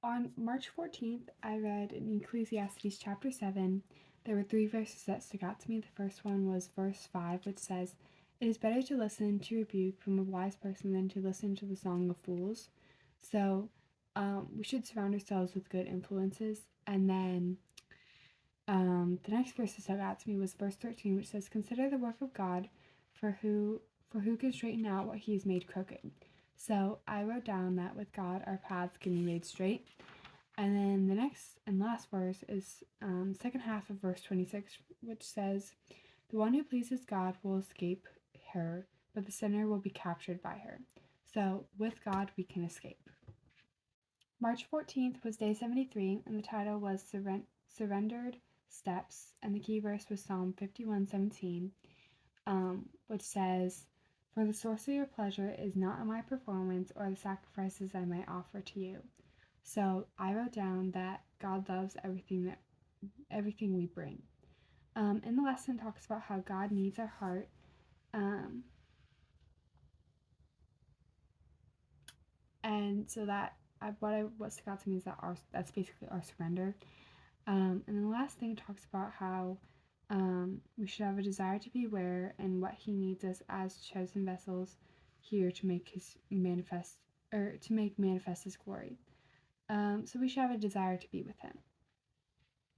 On March 14th, I read in Ecclesiastes chapter 7. There were 3 verses that stuck out to me. The first one was verse 5, which says, "It is better to listen to rebuke from a wise person than to listen to the song of fools." So we should surround ourselves with good influences. And then the next verse that stuck out to me was verse 13, which says, "Consider the work of God, for who can straighten out what he has made crooked." So I wrote down that with God, our paths can be made straight. And then the next and last verse is second half of verse 26, which says, "The one who pleases God will escape her, but the sinner will be captured by her." So with God, we can escape. March 14th was day 73, and the title was Surrendered Steps, and the key verse was Psalm 51:17, which says, "For the source of your pleasure is not in my performance or the sacrifices I might offer to you." So I wrote down that God loves everything we bring. And the lesson talks about how God needs our heart. And so that what stuck out to me is that that's basically our surrender. And then the last thing talks about how we should have a desire to be aware and what He needs us as chosen vessels here to make manifest His glory. So we should have a desire to be with Him.